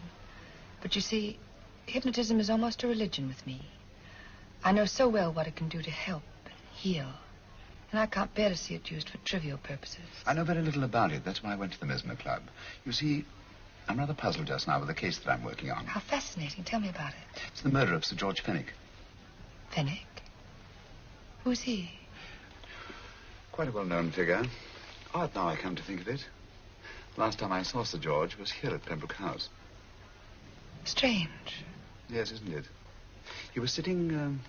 But you see, hypnotism is almost a religion with me. I know so well what it can do to help and heal. And I can't bear to see it used for trivial purposes. I know very little about it. That's why I went to the Mesmer Club. You see, I'm rather puzzled just now with the case that I'm working on. How fascinating. Tell me about it. It's the murder of Sir George Fenwick. Fenwick? Who's he? Quite a well-known figure. Odd now I come to think of it. Last time I saw Sir George was here at Pembroke House. Strange. Yes, isn't it? He was sitting,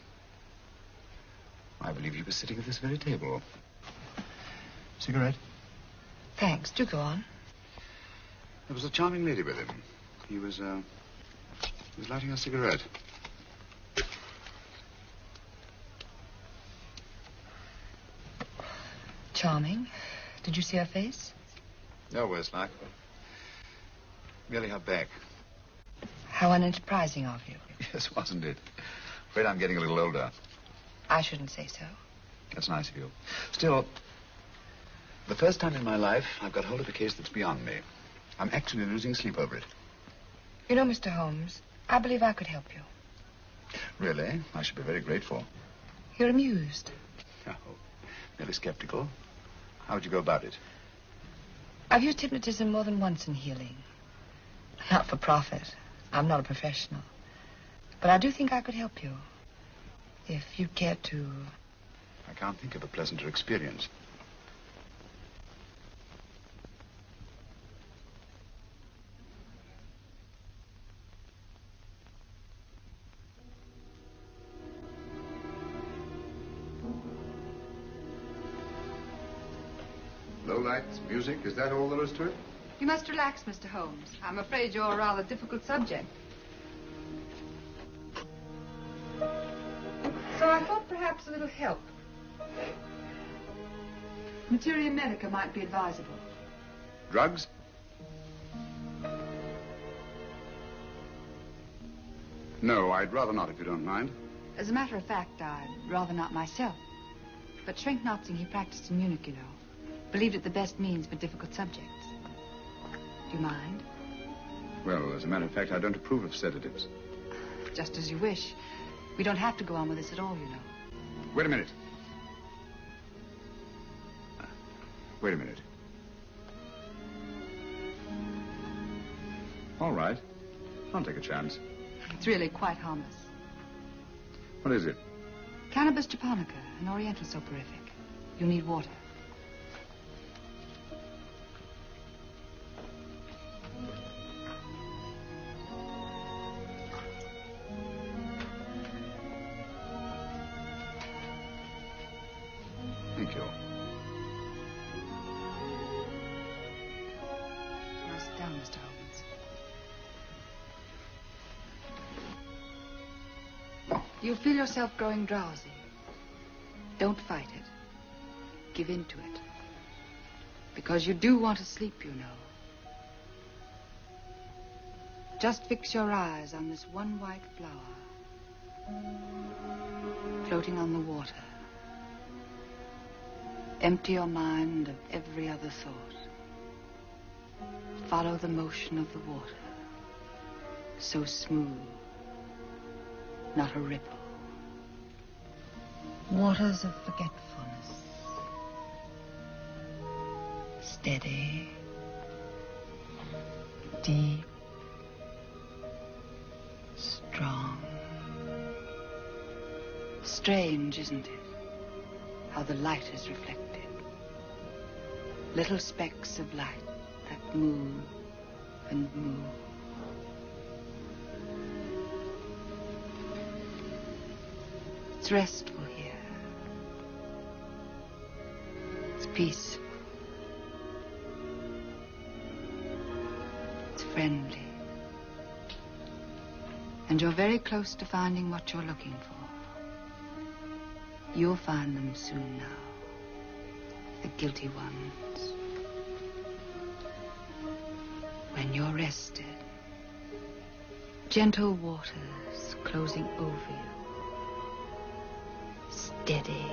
I believe he was sitting at this very table. Cigarette? Thanks. Do go on. There was a charming lady with him. He was lighting a cigarette. Charming. Did you see her face? No worse luck. Merely her back. How unenterprising of you. Yes, wasn't it? Afraid I'm getting a little older. I shouldn't say so. That's nice of you. Still, the first time in my life, I've got hold of a case that's beyond me. I'm actually losing sleep over it. You know, Mr. Holmes, I believe I could help you. Really? I should be very grateful. You're amused. Oh, merely skeptical. How would you go about it? I've used hypnotism more than once in healing. Not for profit. I'm not a professional. But I do think I could help you. If you'd care to... I can't think of a pleasanter experience. Low lights, music, is that all there is to it? You must relax, Mr. Holmes. I'm afraid you're a rather difficult subject. So I thought perhaps a little help. Materia medica might be advisable. Drugs? No, I'd rather not, if you don't mind. As a matter of fact, I'd rather not myself. But Schrenk-Notzing, he practiced in Munich, you know. Believed it the best means for difficult subjects. Do you mind? Well, as a matter of fact, I don't approve of sedatives. Just as you wish. We don't have to go on with this at all, you know. Wait a minute. Wait a minute. All right. I'll take a chance. It's really quite harmless. What is it? Cannabis japonica, an oriental soporific. You need water. Thank you. Now sit down, Mr. Holmes. You'll feel yourself growing drowsy. Don't fight it. Give in to it. Because you do want to sleep, you know. Just fix your eyes on this one white flower floating on the water. Empty your mind of every other thought. Follow the motion of the water. So smooth. Not a ripple. Waters of forgetfulness. Steady. Deep. Strong. Strange, isn't it? How the light is reflected. Little specks of light that move and move. It's restful here. It's peaceful. It's friendly. And you're very close to finding what you're looking for. You'll find them soon now. The guilty ones. When you're rested, gentle waters closing over you. Steady,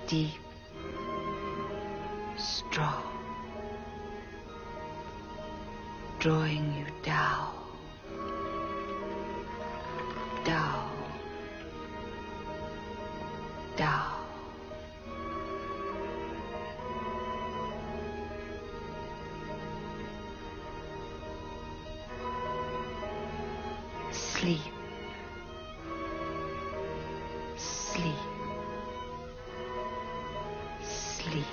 deep, strong, drawing you down, down, down. Sleep. Sleep. Sleep.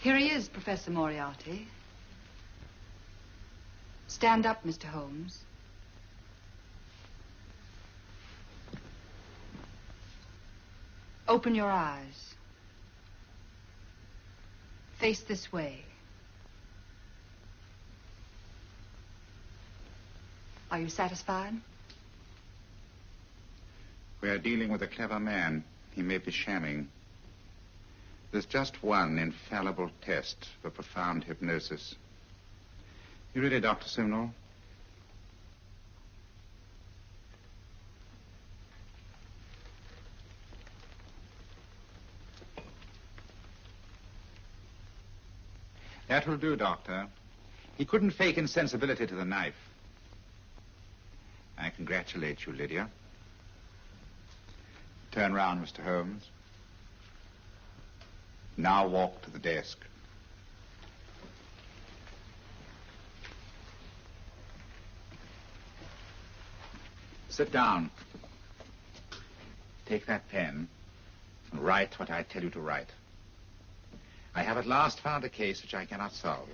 Here he is, Professor Moriarty. Stand up, Mr. Holmes. Open your eyes. Face this way. Are you satisfied? We are dealing with a clever man. He may be shamming. There's just one infallible test for profound hypnosis. You ready, Dr. Simnel? That will do, Doctor. He couldn't fake insensibility to the knife. I congratulate you, Lydia. Turn round, Mr. Holmes. Now walk to the desk. Sit down. Take that pen and write what I tell you to write. I have at last found a case which I cannot solve.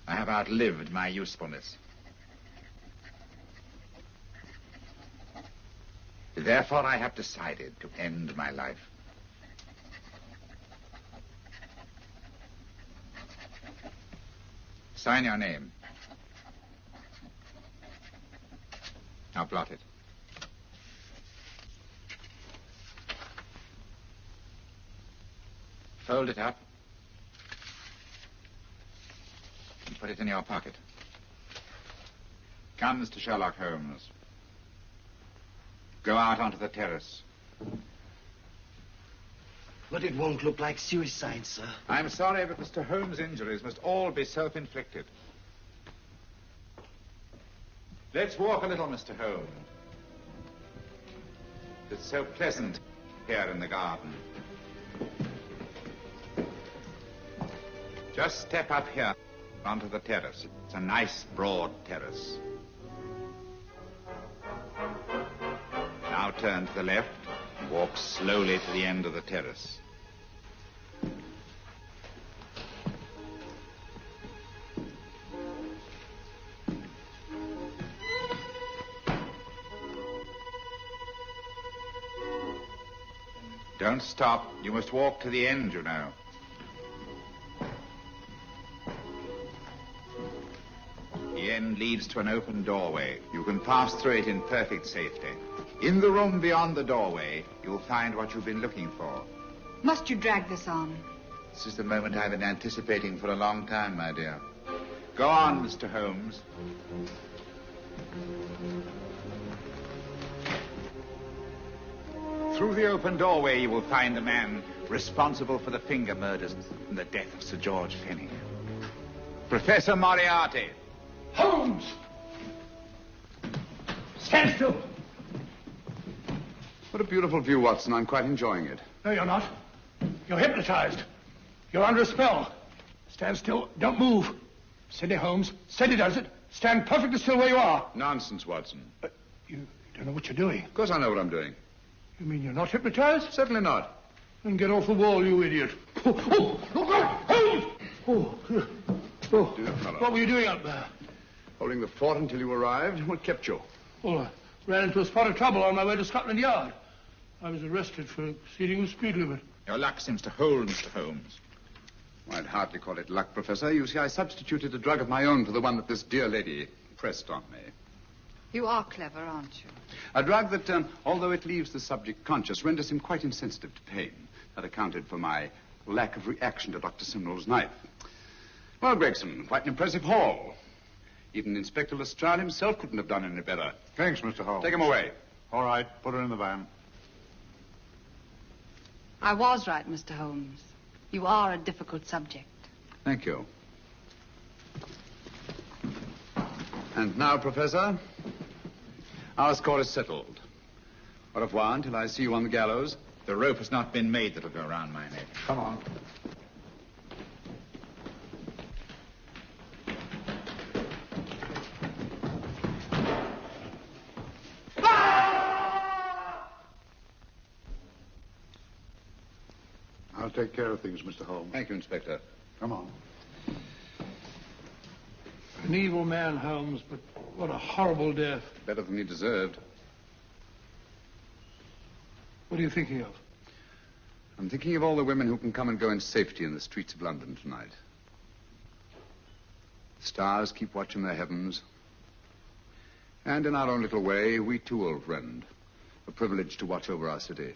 I have outlived my usefulness. Therefore, I have decided to end my life. Sign your name. Now blot it. Fold it up and put it in your pocket. Come, Mr. Sherlock Holmes. Go out onto the terrace. But it won't look like suicide, sir. I'm sorry, but Mr. Holmes' injuries must all be self-inflicted. Let's walk a little, Mr. Holmes. It's so pleasant here in the garden. Just step up here onto the terrace. It's a nice, broad terrace. Now turn to the left and walk slowly to the end of the terrace. Don't stop. You must walk to the end, you know. The end leads to an open doorway. You can pass through it in perfect safety. In the room beyond the doorway, you'll find what you've been looking for. Must you drag this on? This is the moment I've been anticipating for a long time, my dear. Go on, Mr. Holmes. Through the open doorway, you will find the man responsible for the finger murders and the death of Sir George Fenwick. Professor Moriarty. Holmes! Stand still. What a beautiful view, Watson. I'm quite enjoying it. No, you're not. You're hypnotized. You're under a spell. Stand still. Don't move. Steady, Holmes. Steady does it. Stand perfectly still where you are. Nonsense, Watson. You don't know what you're doing. Of course I know what I'm doing. You mean you're not hypnotized? Certainly not. Then get off the wall, you idiot. Oh, look out! Holmes! Oh, Dear fellow. What were you doing up there? Holding the fort until you arrived. What kept you? Well, I ran into a spot of trouble on my way to Scotland Yard. I was arrested for exceeding the speed limit. Your luck seems to hold, Mr. Holmes. I'd hardly call it luck, Professor. You see, I substituted a drug of my own for the one that this dear lady pressed on me. You are clever, aren't you? A drug that, although it leaves the subject conscious, renders him quite insensitive to pain. That accounted for my lack of reaction to Dr. Simnel's knife. Well, Gregson, quite an impressive haul. Even Inspector Lestrade himself couldn't have done any better. Thanks, Mr. Holmes. Take him away. All right, put her in the van. I was right, Mr. Holmes. You are a difficult subject. Thank you. And now, Professor, our score is settled. Au revoir until I see you on the gallows. The rope has not been made that'll go around my neck. Come on. I'll take care of things, Mr. Holmes. Thank you, Inspector. Come on. An evil man, Holmes, but what a horrible death. Better than he deserved. What are you thinking of? I'm thinking of all the women who can come and go in safety in the streets of London tonight. The stars keep watch in the heavens. And in our own little way, we too, old friend, are privileged to watch over our city.